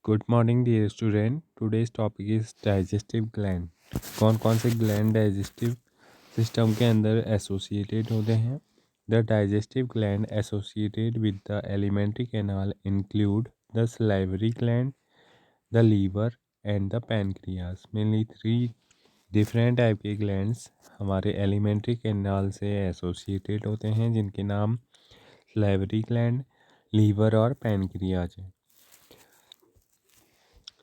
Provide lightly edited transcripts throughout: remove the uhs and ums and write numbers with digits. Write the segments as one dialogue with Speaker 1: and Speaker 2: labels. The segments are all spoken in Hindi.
Speaker 1: Good morning dear student. Today's topic is digestive gland. कौन कौन से ग्लैंड डाइजेस्टिव सिस्टम के अंदर एसोसिएटेड होते हैं? The digestive gland associated with the alimentary canal include the salivary gland, the liver and the pancreas. Mainly three different type के ग्लैंड्स हमारे एलिमेंट्री कैनाल से एसोसिएटेड होते हैं, जिनके नाम सलाइवरी ग्लैंड, लीवर और पैनक्रियाज हैं।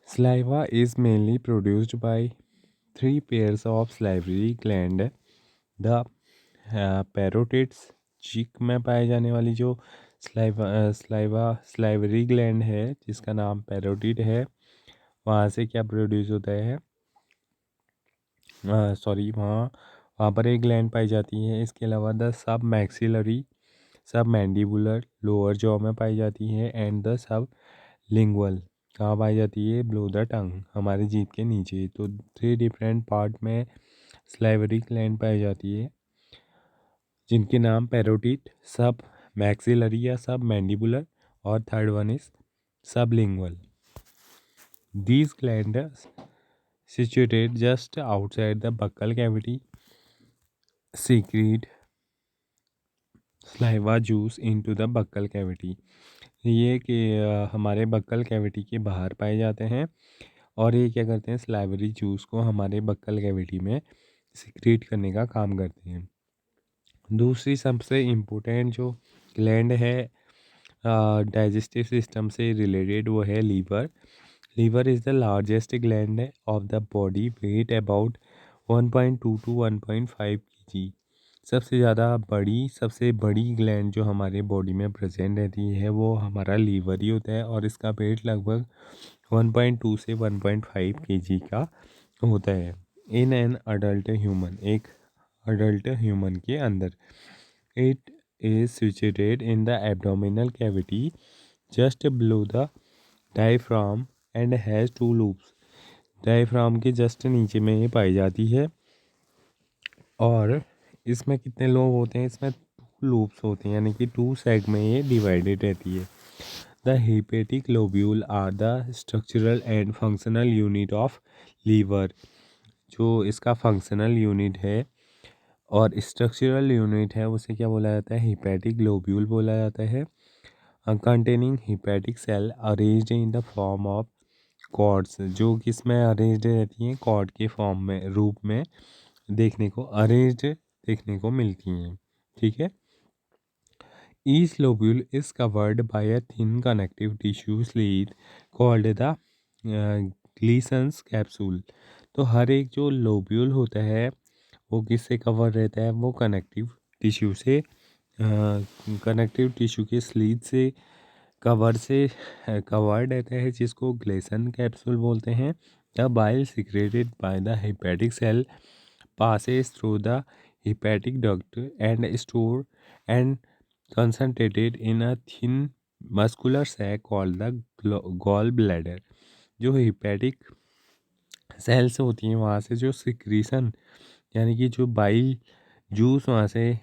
Speaker 1: Saliva is mainly produced by three pairs of salivary gland. The parotids, चीक में पाए जाने वाली जो सलाइवरी ग्लैंड है, जिसका नाम पैरोटिड है, वहाँ से क्या प्रोड्यूस होता है? वहाँ पर एक ग्लैंड पाई जाती है। इसके अलावा द सब मैक्सिलरी, सब मैंडिबुलर लोअर जॉ में पाई जाती है, एंड द सब लिंगुअल कहाँ पाई जाती है? ब्लो द टंग, हमारी जीभ के नीचे। तो थ्री डिफरेंट पार्ट में स्लाइवरी ग्लैंड पाई जाती है, जिनके नाम पैरोटिड, सब मैक्सिलरी या सब मैंडिबुलर, और थर्ड वन इज सब lingual. These gland situated just outside the buccal cavity secrete saliva juice into the buccal cavity। ये कि हमारे बक्कल कैविटी के बाहर पाए जाते हैं, और ये क्या करते हैं? सलाइवरी जूस को हमारे बक्कल कैविटी में सिक्रीट करने का काम करते हैं। दूसरी सबसे इम्पोर्टेंट जो ग्लैंड है डाइजेस्टिव सिस्टम से रिलेटेड, वो है liver. Liver is the largest gland of the body, weight about 1.2 to 1.5 kg। सबसे बड़ी ग्लैंड जो हमारे बॉडी में प्रेजेंट रहती है, वो हमारा लीवर ही होता है, और इसका वेट लगभग 1.2 से 1.5 kg का होता है। इन एन अडल्ट ह्यूमन, एक अडल्ट ह्यूमन के अंदर। It is situated in the abdominal cavity just below the diaphragm and has to loops. Diaphragm के जस्ट नीचे में ये पाई जाती है, और इसमें कितने लोब होते हैं? इसमें टू लूप्स होते हैं, यानी कि टू सेग में ये डिवाइडेड रहती है। The hepatic lobule are the structural and functional unit of liver. जो इसका फंक्शनल यूनिट है और स्ट्रक्चरल यूनिट है, उसे क्या बोला जाता है? हेपेटिक लोब्यूल बोला जाता है। Containing hepatic cell arranged in the form of cords, जो किसमें अरेंज्ड रहती हैं? कॉर्ड के फॉर्म में, रूप में अरेंज्ड देखने को मिलती हैं। ठीक है। Each lobule is covered by a thin connective tissue sheet called the Glisson's capsule. तो हर एक जो लोब्यूल होता है, वो किससे कवर रहता है? वो कनेक्टिव टिश्यू से, कनेक्टिव टिश्यू के स्लीट से कवर्ड रहता है, जिसको ग्लेसन कैप्सूल बोलते हैं। The bile secreted by the hepatic cell passes through the hepatic duct and stored and concentrated in a thin muscular sac called the gallbladder। जो हेपेटिक सेल्स होती हैं, वहाँ से जो सिक्रीशन, यानी कि जो बाइल जूस वहाँ से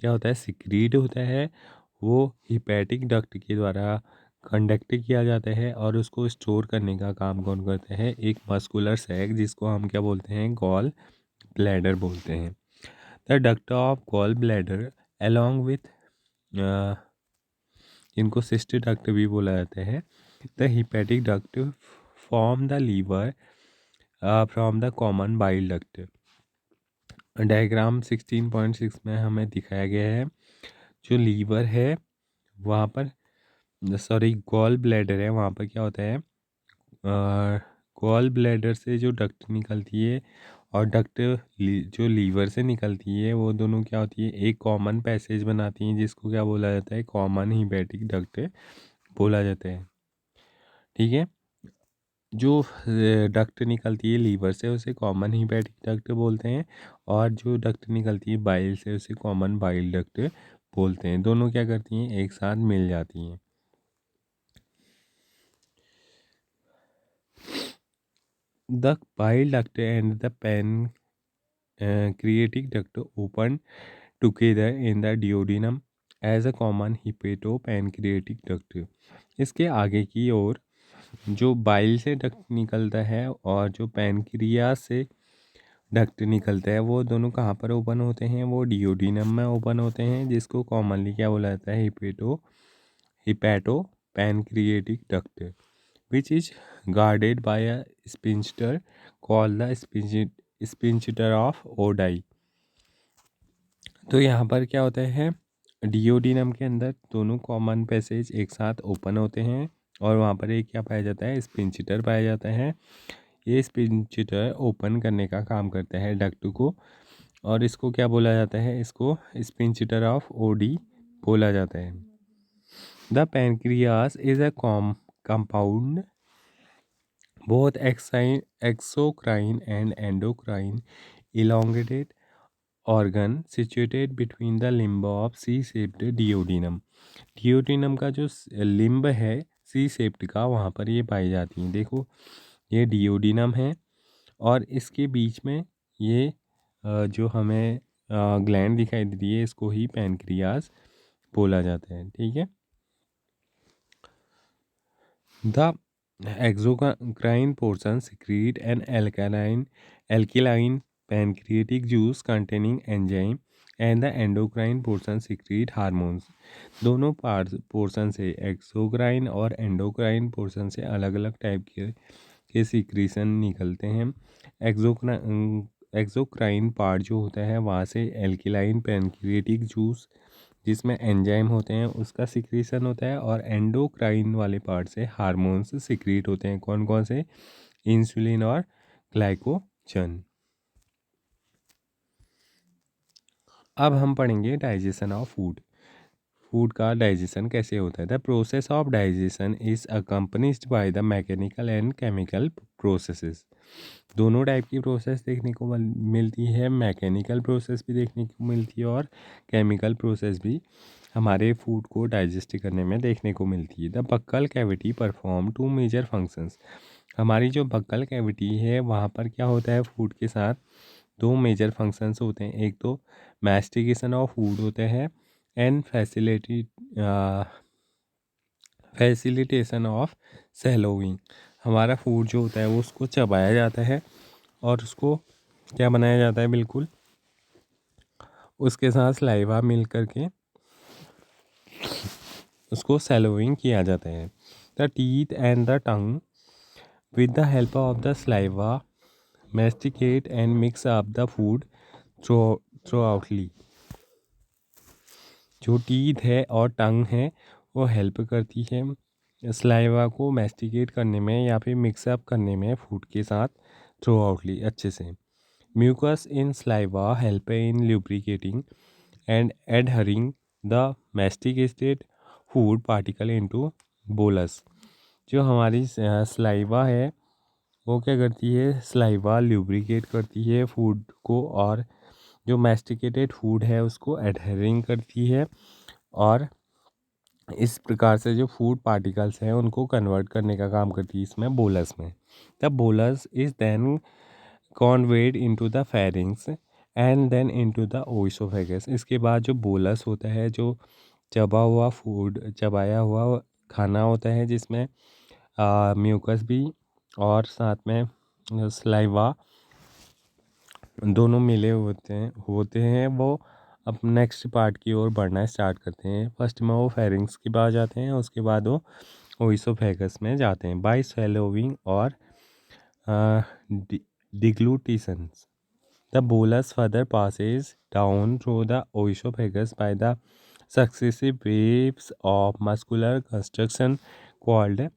Speaker 1: क्या होता है? सिक्रीट होता है। वो हिपैटिक डक्ट के द्वारा कंडक्ट किया जाता है, और उसको स्टोर करने का काम कौन करता है? एक मस्कुलर सैक, जिसको हम क्या बोलते हैं? गॉल ब्लैडर बोलते हैं। The duct of gall bladder along with, इनको सिस्टर डक्ट भी बोला जाता है, the hepatic duct form the liver from the common bile duct. Diagram 16.6 में हमें दिखाया गया है, जो लीवर है वहाँ पर, गॉल ब्लैडर है, वहाँ पर क्या होता है? गॉल ब्लैडर से जो डक्ट निकलती है और डक्ट जो लीवर से निकलती है, वो दोनों क्या होती है? एक कॉमन पैसेज बनाती हैं, जिसको क्या बोला जाता है? कॉमन हिपैटिक डक्ट बोला जाता है। ठीक है। जो डक्ट निकलती है लीवर से, उसे कॉमन हिपैटिक डक्ट बोलते हैं, और जो डक्ट निकलती है बाइल से, उसे कॉमन बाइल डक्ट बोलते हैं। दोनों क्या करती हैं? एक साथ मिल जाती हैं। The bile duct and the pancreatic duct open together in the duodenum as a common hepatopancreatic duct। इसके आगे की ओर जो बाइल से डक्ट निकलता है और जो पैनक्रियास से डक्ट निकलता है वो दोनों कहाँ पर ओपन होते हैं, वो डिओडिनम में ओपन होते हैं, जिसको कॉमनली क्या बोला जाता है, hepatopancreatic duct, which is guarded by a sphincter called the sphincter of Oddi. तो यहाँ पर क्या होता है, डिओडिनम के अंदर दोनों कॉमन पैसेज एक साथ ओपन होते हैं और वहाँ पर एक क्या पाया जाता है, स्पिंचटर पाया जाता है। ये स्पिंचटर ओपन करने का काम करता है डक्ट को, और इसको क्या बोला जाता है, इसको स्पिंचटर ऑफ ओडी बोला जाता है। The pancreas is a compound both exocrine and endocrine elongated organ situated between the limb of C-shaped duodenum। duodenum का जो लिम्ब है सी शेप्ड का, वहाँ पर ये पाई जाती हैं। देखो ये डिओडिनम है और इसके बीच में ये जो हमें ग्लैंड दिखाई दे रही है, इसको ही पैनक्रियास बोला जाता है। ठीक है। The exocrine portion secrete an alkaline pancreatic juice containing enzyme and the endocrine portion secrete hormones। दोनों पोर्शन से, एक्सोक्राइन और एंडोक्राइन पोर्शन से अलग अलग टाइप के सिक्रीशन निकलते हैं। एक्सोक्राइन पार्ट जो होता है वहाँ से एल्किलाइन पैनक्रिएटिक जूस जिसमें एंजाइम होते हैं उसका सिक्रीशन होता है, और एंडोक्राइन वाले पार्ट से हार्मोन्स सिक्रीट होते हैं। कौन कौन से, इंसुलिन और ग्लाइकोजन। अब हम पढ़ेंगे डाइजेशन ऑफ फूड। फूड का डाइजेशन कैसे होता है। The process of digestion is accompanied by the mechanical and chemical processes. दोनों टाइप की प्रोसेस देखने को मिलती है, मैकेनिकल प्रोसेस भी देखने को मिलती है और केमिकल प्रोसेस भी हमारे फूड को डाइजेस्ट करने में देखने को मिलती है। The buccal cavity perform two major functions. हमारी जो बक्कल कैविटी है वहाँ पर क्या होता है, फूड के साथ दो मेजर फंक्शंस होते हैं। एक तो मैस्टिकेशन ऑफ फूड होते हैं एंड फैसिलिटेशन ऑफ सेलोइंग। हमारा फूड जो होता है वो उसको चबाया जाता है और उसको क्या बनाया जाता है, बिल्कुल उसके साथ सलाइवा मिल करके उसको सेलोइंग किया जाता है। The teeth and the tongue with the help of the saliva masticate and mix up the food thoroughly. जो टीथ है और टंग है वो हेल्प करती है सलाइवा को मैस्टिकेट करने में या फिर मिक्सअप करने में फूड के साथ थ्रू आउटली अच्छे से। Mucus in saliva help in lubricating and adhering the masticated food particle into bolus. जो हमारी सलाइवा है वो क्या करती है, सलाइवा ल्यूब्रिकेट करती है फूड को, और जो मैस्टिकेटेड फूड है उसको एडहरिंग करती है, और इस प्रकार से जो फूड पार्टिकल्स हैं उनको कन्वर्ट करने का काम करती है इसमें बोलस में। The bolus is then conveyed into the pharynx and then into the oesophagus. इसके बाद जो बोलस होता है, जो चबा हुआ फूड, चबाया हुआ खाना होता है जिसमें म्यूकस भी और साथ में सलाइवा दोनों मिले होते हैं वो अब नेक्स्ट पार्ट की ओर बढ़ना स्टार्ट करते हैं। फर्स्ट में वो फेरिंग्स के पास जाते हैं, उसके बाद वो ओइसोफेगस में जाते हैं बाय swallowing और deglutitions. The bolus further passes down through the oesophagus by the successive waves of muscular construction called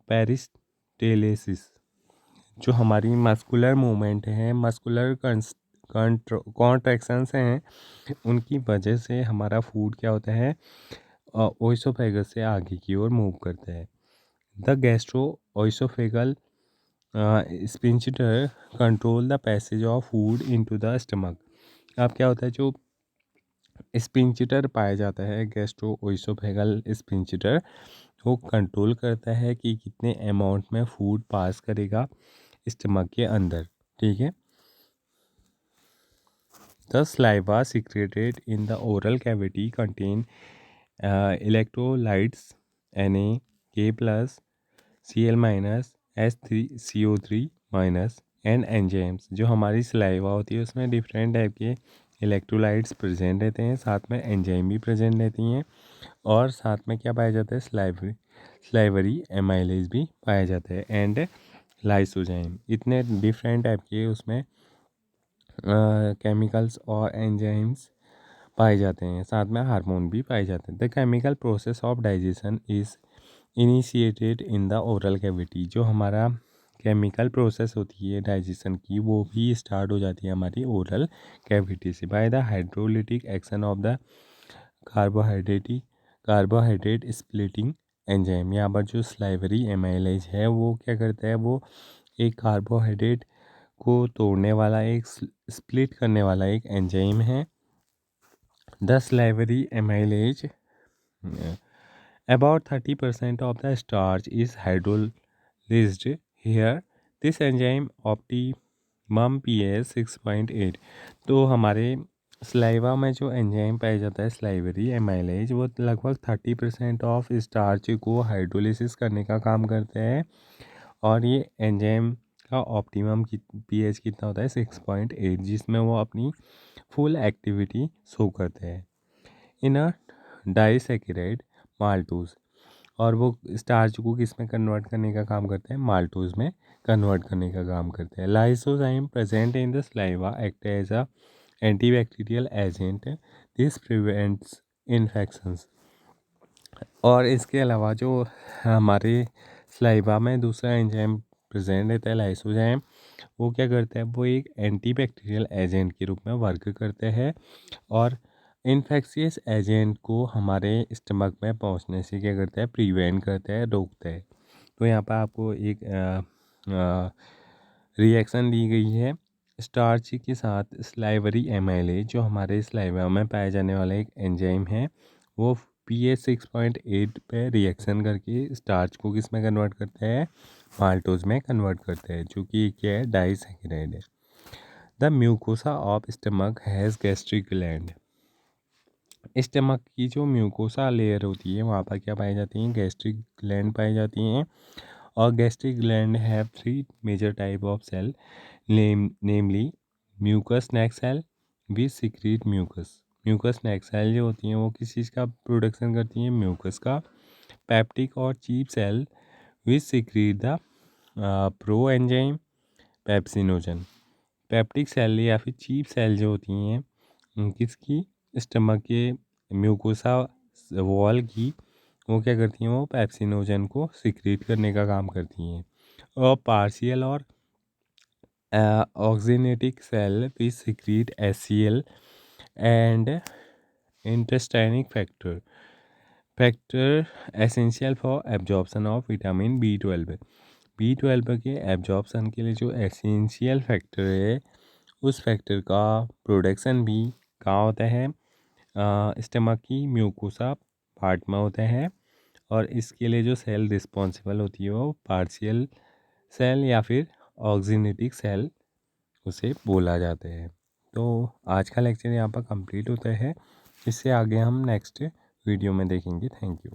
Speaker 1: peristalsis. जो हमारी मस्कुलर मूवमेंट है, मस्कुलर कॉन्ट्रैक्शंस हैं, उनकी वजह से हमारा फूड क्या होता है, ओइसोफेगस से आगे की ओर मूव करता है। The gastro oesophageal sphincter control the passage of food into the stomach. अब क्या होता है, जो स्पिंचटर पाया जाता है गैस्ट्रो ओइसोफेगल स्पिंचटर, वो कंट्रोल करता है कि कितने अमाउंट में फूड पास करेगा स्टमक के अंदर। ठीक है। The saliva secreted in the oral cavity contain electrolytes Na, K+, Cl minus H3CO3 minus and enzymes. जो हमारी सलाइवा होती है उसमें डिफरेंट टाइप के इलेक्ट्रोलाइट्स प्रेजेंट रहते हैं, साथ में एंजाइम भी प्रेजेंट रहती हैं, और साथ में क्या पाया जाता है, स्लाइवरी एमाइलेज भी पाया जाता है, एंड लाइसोजाइम। इतने डिफरेंट टाइप के उसमें केमिकल्स और एंजाइम्स पाए जाते हैं, साथ में हार्मोन भी पाए जाते हैं। The chemical process of digestion is initiated in the oral cavity. जो हमारा केमिकल प्रोसेस होती है डाइजेशन की, वो भी स्टार्ट हो जाती है हमारी ओरल कैविटी से, by the hydrolytic action of the carbohydrate splitting enzyme. यहाँ पर जो स्लाइवरी एमाइलेज है वो क्या करता है, वो एक कार्बोहाइड्रेट को तोड़ने वाला, एक स्प्लिट करने वाला एक एंजाइम है। The salivary amylase about 30% of the starch is hydrolyzed here. This enzyme optimum pH 6.8। तो हमारे स्लाइवा में जो एंजाइम पाया जाता है स्लाइवरी एमाइलेज, वो लगभग 30% ऑफ स्टार्च को हाइड्रोलिसिस करने का काम करते हैं, और ये एंजाइम का ऑप्टिमम पीएच कितना होता है 6.8, जिसमें वो अपनी फुल एक्टिविटी शो करते हैं। इन अ डाइसैकेराइड माल्टोज, और वो स्टार्च को किस में कन्वर्ट करने का काम करते हैं, माल्टोज में कन्वर्ट करने का काम करते हैं। Lysozyme present in the saliva act as a antibacterial agent, this prevents infections. और इसके अलावा जो हमारे स्लाइवा में दूसरा एंजाइम प्रेजेंट रहता है लाइसोजाइम, वो क्या करता है, वो एक एंटीबैक्टीरियल एजेंट के रूप में वर्क करते हैं, और इन्फेक्शियस एजेंट को हमारे स्टमक में पहुंचने से क्या करता है, प्रिवेंट करता है, रोकता है। तो यहाँ पर आपको एक रिएक्शन दी गई है स्टार्च के साथ स्लाइवरी एमाइलेज, जो हमारे स्लाइवा में पाया जाने वाला एक एंजाइम है, वो pH 6.8 पे रिएक्शन करके स्टार्च को किस में कन्वर्ट करता है, माल्टोज में कन्वर्ट करता है, जो कि क्या है, डाइसैकेराइड है। The mucosa of stomach has gastric gland. Stomach की जो म्यूकोसा लेयर होती है वहाँ पर क्या पाई जाती हैं, गैस्ट्रिक ग्लैंड पाई जाती हैं, और gastric gland have 3 major type of cell, namely mucus neck cell which secrete mucus. Mucus neck cell जो होती हैं वो किस चीज़ का प्रोडक्शन करती हैं, म्यूकस का। पेप्टिक और chief cell which secrete the proenzyme pepsinogen. Peptic cell या फिर चीप सेल जो होती हैं किसकी, स्टमक के म्यूकोसा वॉल की, वो क्या करती हैं, वो पेप्सिनोजन को सिक्रीट करने का काम करती हैं। और पार्शियल और ऑक्सीनेटिक सेल भी secrete HCl and intrinsic factor essential for absorption of vitamin B12। B12 के एब्जॉर्प्शन के लिए जो एसेंशियल फैक्टर है, उस फैक्टर का प्रोडक्शन भी कहाँ होता है, स्टमक की म्यूकोसा पार्ट में होता है, और इसके लिए जो सेल रिस्पॉन्सिबल होती है वो पार्शियल सेल या फिर ऑक्सीनेटिक सेल उसे बोला जाता है। तो आज का लेक्चर यहाँ पर कंप्लीट होता है, इससे आगे हम नेक्स्ट वीडियो में देखेंगे। Thank you.